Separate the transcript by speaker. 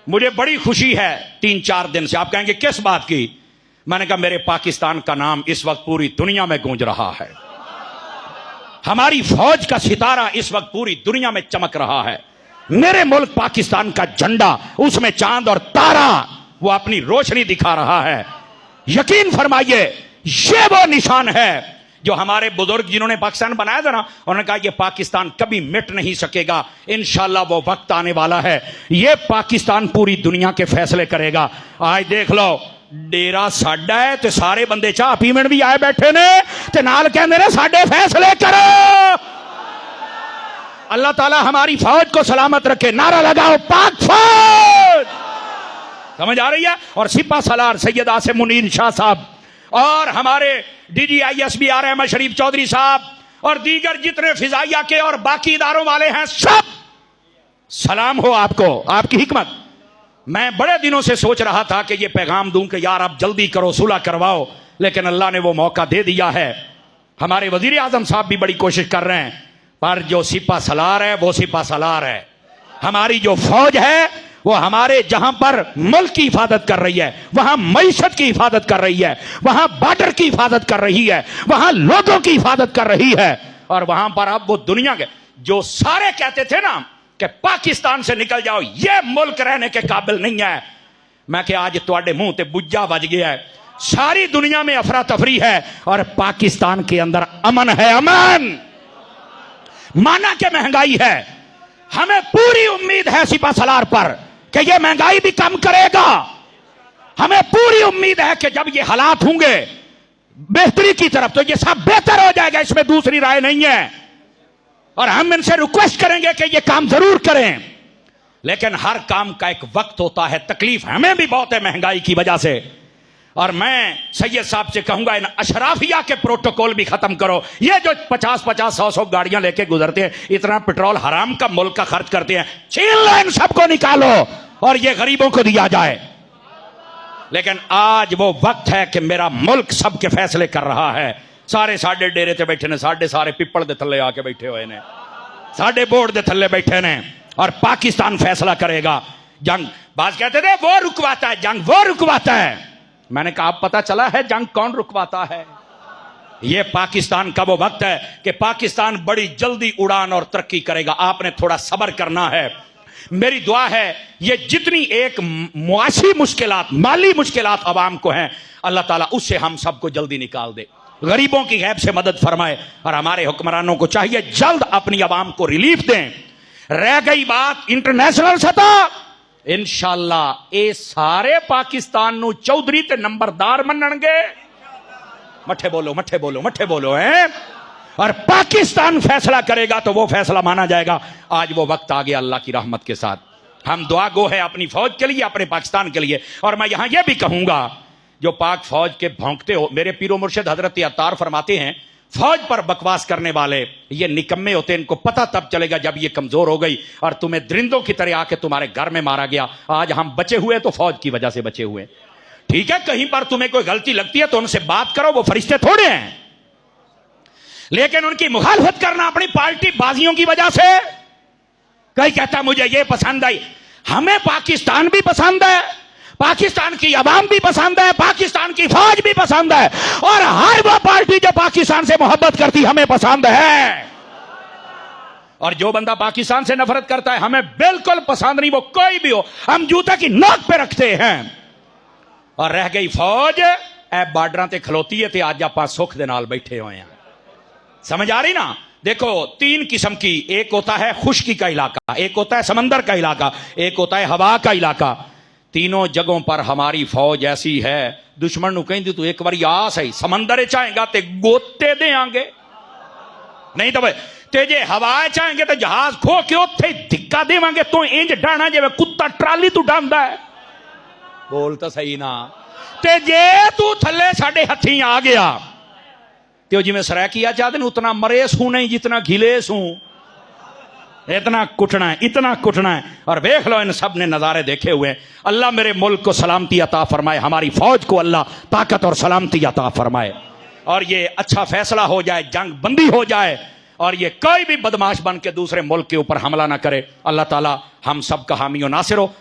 Speaker 1: मुझे बड़ी खुशी है 3-4 दिन से। आप कहेंगे किस बात की? मैंने कहा मेरे पाकिस्तान का नाम इस वक्त पूरी दुनिया में गूंज रहा है, हमारी फौज का सितारा इस वक्त पूरी दुनिया में चमक रहा है। मेरे मुल्क पाकिस्तान का झंडा, उसमें चांद और तारा वो अपनी रोशनी दिखा रहा है। यकीन फरमाइए ये वो निशान है जो हमारे बुजुर्ग जिन्होंने पाकिस्तान बनाया था ना, उन्होंने कहा ये पाकिस्तान कभी मिट नहीं सकेगा। इंशाल्लाह वो वक्त आने वाला है, ये पाकिस्तान पूरी दुनिया के फैसले करेगा। आज देख लो, डेरा साडा है ते सारे बंदे चाह पीवन भी आए बैठे ने ते नाल कहंदे ने साडे फैसले करो। अल्लाह ताला हमारी फौज को सलामत रखे। नारा लगाओ पाक फौज। समझ आ रही है? और सिपा सलार सैयद आसिम मुनीर शाह साहब और हमारे DGISB RM शरीफ चौधरी साहब और दीगर जितने फिजाइया के और बाकी इदारों वाले हैं, सब सलाम हो आपको, आपकी हिकमत। मैं बड़े दिनों से सोच रहा था कि ये पैगाम दूं कि यार आप जल्दी करो, सुलह करवाओ, लेकिन अल्लाह ने वो मौका दे दिया है। हमारे वजीर आजम साहब भी बड़ी कोशिश कर रहे हैं, पर जो सिपा सलार है वो सिपा सलार है। हमारी जो फौज है वो हमारे जहां पर मुल्क की हिफाजत कर रही है, वहां मईशत की हिफाजत कर रही है, वहां बॉर्डर की हिफाजत कर रही है, वहां लोगों की हिफाजत कर रही है। और वहां पर अब वो दुनिया के जो सारे कहते थे ना कि पाकिस्तान से निकल जाओ, ये मुल्क रहने के काबिल नहीं है, मैं कि आज तुहाडे मुंह ते बुज्जा बज गया है। सारी दुनिया में अफरा तफरी है और पाकिस्तान के अंदर अमन है, अमन। माना कि महंगाई है, हमें पूरी उम्मीद है सिपा सलार पर कि ये महंगाई भी कम करेगा। हमें पूरी उम्मीद है कि जब ये हालात होंगे बेहतरी की तरफ तो ये सब बेहतर हो जाएगा, इसमें दूसरी राय नहीं है। और हम इनसे रिक्वेस्ट करेंगे कि ये काम जरूर करें, लेकिन हर काम का एक वक्त होता है। तकलीफ हमें भी बहुत है महंगाई की वजह से। और मैं सैयद साहब से कहूंगा इन अशराफिया के प्रोटोकॉल भी खत्म करो। ये जो 50-50, 100-100 गाड़ियां लेके गुजरते हैं, इतना पेट्रोल हराम का मुल्क का खर्च करते हैं, छीन लो, इन सबको निकालो और ये गरीबों को दिया जाए। लेकिन आज वो वक्त है कि मेरा मुल्क सबके फैसले कर रहा है। सारे साडे डेरे ते बैठे ने, सारे पिपड़ दे थल्ले आके बैठे हुए ने, साडे बोर्ड दे थल्ले बैठे ने, और पाकिस्तान फैसला करेगा। जंग बात कहते थे वो रुकवाता है, जंग वो रुकवाता है। मैंने कहा अब पता चला है जंग कौन रुकवाता है। ये पाकिस्तान का वो वक्त है कि पाकिस्तान बड़ी जल्दी उड़ान और तरक्की करेगा। आपने थोड़ा सब्र करना है। मेरी दुआ है ये जितनी एक मुआशी मुश्किलात, माली मुश्किलात अवाम को हैं, अल्लाह ताला उससे हम सबको जल्दी निकाल दे, गरीबों की गैब से मदद फरमाए। और हमारे हुक्मरानों को चाहिए जल्द अपनी अवाम को रिलीफ दें। रह गई बात इंटरनेशनल सतह, इंशाअल्लाह ये सारे पाकिस्तान नू चौधरी ते नंबरदार मनणगे। मठे बोलो, मठे बोलो, मठे बोलो हैं। और पाकिस्तान फैसला करेगा तो वो फैसला माना जाएगा। आज वो वक्त आ गया अल्लाह की रहमत के साथ। हम दुआ गो है अपनी फौज के लिए, अपने पाकिस्तान के लिए। और मैं यहां यह भी कहूंगा, जो पाक फौज के भौंकते हो, मेरे पीरो मुर्शिद हजरत अत्तार फरमाते हैं फौज पर बकवास करने वाले ये निकम्मे होते हैं, इनको पता तब चलेगा जब ये कमजोर हो गई और तुम्हें दरिंदों की तरह आके तुम्हारे घर में मारा गया। आज हम बचे हुए तो फौज की वजह से बचे हुए। ठीक है, कहीं पर तुम्हें कोई गलती लगती है तो उनसे बात करो, वो फरिश्ते थोड़े हैं। लेकिन उनकी मुखालफत करना अपनी पार्टी बाजियों की वजह से, कहीं कहता मुझे ये पसंद आई। हमें पाकिस्तान भी पसंद है, पाकिस्तान की अवाम भी पसंद है, पाकिस्तान की फौज भी पसंद है, और हर वो पार्टी जो पाकिस्तान से मोहब्बत करती हमें पसंद है। और जो बंदा पाकिस्तान से नफरत करता है हमें बिल्कुल पसंद नहीं, वो कोई भी हो, हम जूते की नोक पे रखते हैं। और रह गई फौज ए बार्डर ते खलोती है, अज आप सुख दे नाल बैठे हुए हैं। समझ आ रही ना? देखो 3 किस्म की, एक होता है खुश्की का इलाका, एक होता है समंदर का इलाका, एक होता है हवा का इलाका। तीनों जगहों पर हमारी फौज ऐसी है, दुश्मन नु कहती तू एक बार आ सही, समंदर चाहेगा तो गोते देंगे, नहीं तो ते जे हवा चाहेंगे तो जहाज खो के उत्थे धिक्का देवांगे, तो इंज डाना जिवें कुत्ता ट्राली तू डांदा है। बोल तो सही ना? ते जे तू थले साडे हथी आ गया तो जिवें सराकिया चाहते उतना मरे सू नहीं जितना घिले सू। इतना कुटना है, इतना कुटना है। और देख लो इन सब ने नजारे देखे हुए। अल्लाह मेरे मुल्क को सलामती अता फरमाए, हमारी फौज को अल्लाह ताकत और सलामती अता फरमाए, और ये अच्छा फैसला हो जाए, जंग बंदी हो जाए, और ये कोई भी बदमाश बन के दूसरे मुल्क के ऊपर हमला ना करे। अल्लाह ताला हम सब का हामी और नासिर हो।